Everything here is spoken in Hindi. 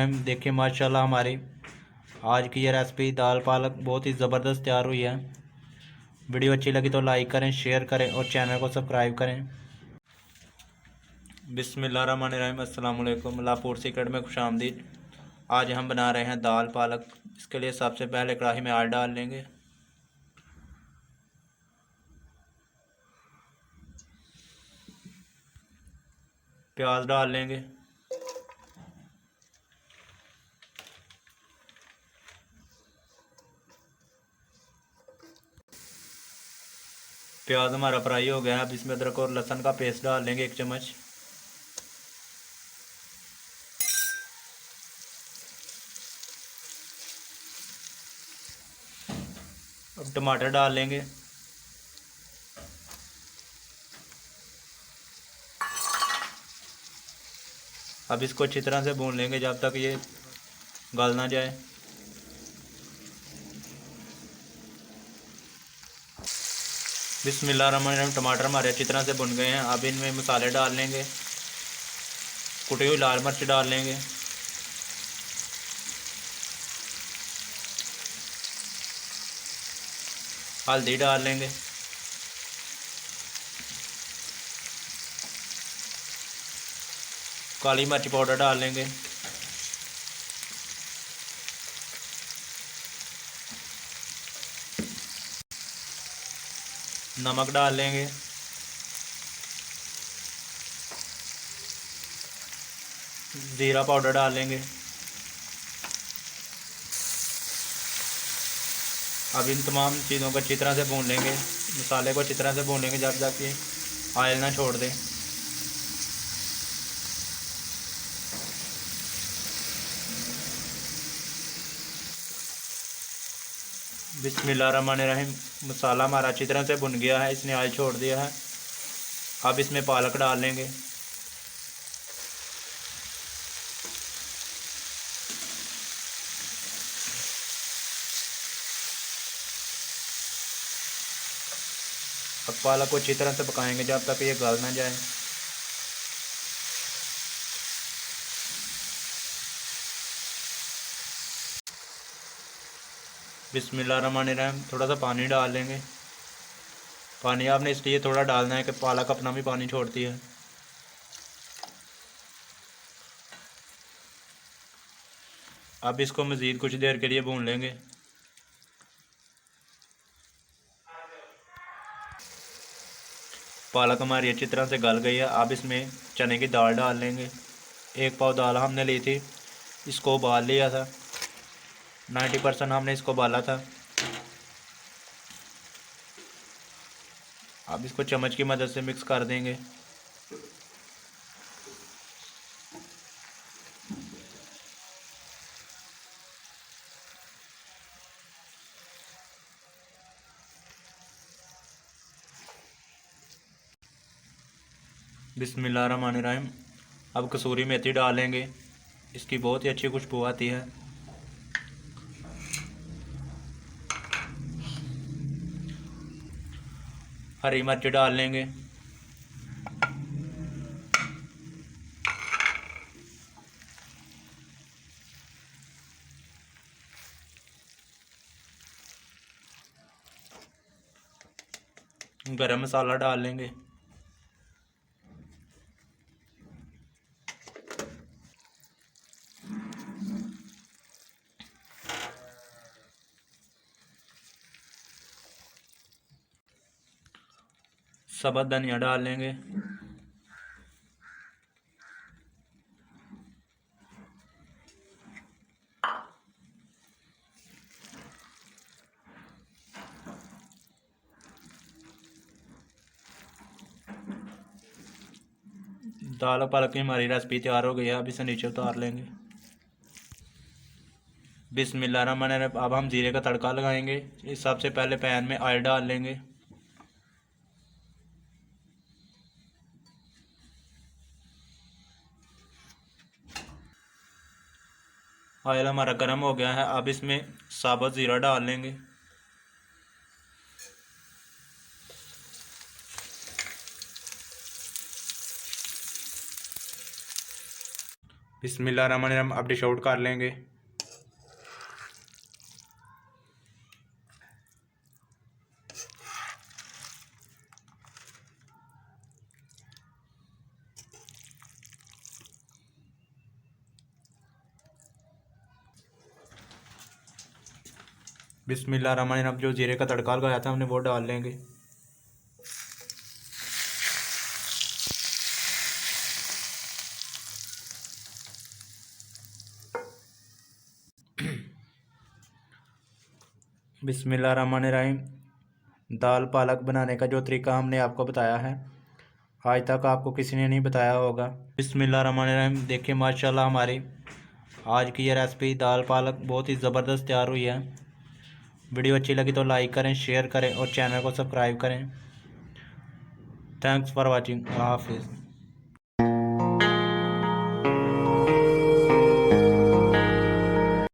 बिस्मिल्लाहिर्रहमानिर्रहीम। देखिए माशाल्लाह हमारी आज की ये रेसिपी दाल पालक बहुत ही ज़बरदस्त तैयार हुई है। वीडियो अच्छी लगी तो लाइक करें, शेयर करें और चैनल को सब्सक्राइब करें। बिस्मिल्लाहिर्रहमानिर्रहीम। अस्सलाम वालेकुम। लाहौर सीक्रेट में खुशामदीद। आज हम बना रहे हैं दाल पालक। इसके लिए सबसे पहले कढ़ाई में आयल डाल लेंगे। प्याज डाल लेंगे। प्याज हमारा फ्राई हो गया है। अब इसमें अदरक और लहसुन का पेस्ट डाल लेंगे 1 चम्मच। अब टमाटर डाल लेंगे। अब इसको अच्छी तरह से भून लेंगे जब तक ये गल ना जाए। बिस्मिल्लाहिर्रहमानिर्रहीम। टमाटर हमारे अच्छी तरह से भुन गए हैं। अब इनमें मसाले डाल लेंगे। कुटी हुई लाल मिर्च डाल लेंगे। हल्दी डाल लेंगे। काली मिर्च पाउडर डाल लेंगे। नमक डाल लेंगे। ज़ीरा पाउडर डाल लेंगे। अब इन तमाम चीज़ों को अच्छी तरह से भून लेंगे। मसाले को अच्छी तरह से भून लेंगे जब तक कि ऑयल ना छोड़ दें। बिस्मिल्लाहिर्रहमानिर्रहीम। मसाला हमारा अच्छी तरह से भुन गया है, इसने ऑयल छोड़ दिया है। अब इसमें पालक डाल लेंगे। अब पालक को अच्छी तरह से पकाएंगे जब तक ये गल ना जाए। बिस्मिल्लाहिर्रहमानिर्रहीम। थोड़ा सा पानी डाल लेंगे। पानी आपने इसलिए थोड़ा डालना है कि पालक अपना भी पानी छोड़ती है। अब इसको मज़ीद कुछ देर के लिए भून लेंगे। पालक हमारी अच्छी तरह से गल गई है। अब इसमें चने की दाल डाल लेंगे। 1 पाव दाल हमने ली थी, इसको उबाल लिया था। 90% हमने इसको उबाला था। अब इसको चम्मच की मदद से मिक्स कर देंगे। बिस्मिल्लाहिर्रहमानिर्रहीम। अब कसूरी मेथी डालेंगे, इसकी बहुत ही अच्छी खुशबू आती है। हरी मिर्च डाल लेंगे। गरम मसाला डाल लेंगे। सब्ज़ धनिया डाल लेंगे। दाल पालक की हमारी रेसिपी तैयार हो गई है। अब इसे नीचे उतार लेंगे। बिस्मिल्लाहिर्रहमानिर्रहीम। अब हम जीरे का तड़का लगाएंगे। इस सबसे पहले पैन में ऑयल डाल लेंगे। ऑयल हमारा गर्म हो गया है। अब इसमें साबुत ज़ीरा डाल लेंगे। बिस्मिल्लाहिर्रहमानिर्रहीम। अब डिश आउट कर लेंगे। बिस्मिल्लाहिर्रहमानिर्रहीम। जो जीरे का तड़का लगाया था हमने वो डाल लेंगे। बिस्मिल्लाहिर्रहमानिर्रहीम। दाल पालक बनाने का जो तरीका हमने आपको बताया है, आज तक आपको किसी ने नहीं बताया होगा। बिस्मिल्लाहिर्रहमानिर्रहीम। देखिए माशाल्लाह हमारी आज की ये रेसिपी दाल पालक बहुत ही ज़बरदस्त तैयार हुई है। वीडियो अच्छी लगी तो लाइक करें, शेयर करें और चैनल को सब्सक्राइब करें। Thanks for watching. हाफिज़।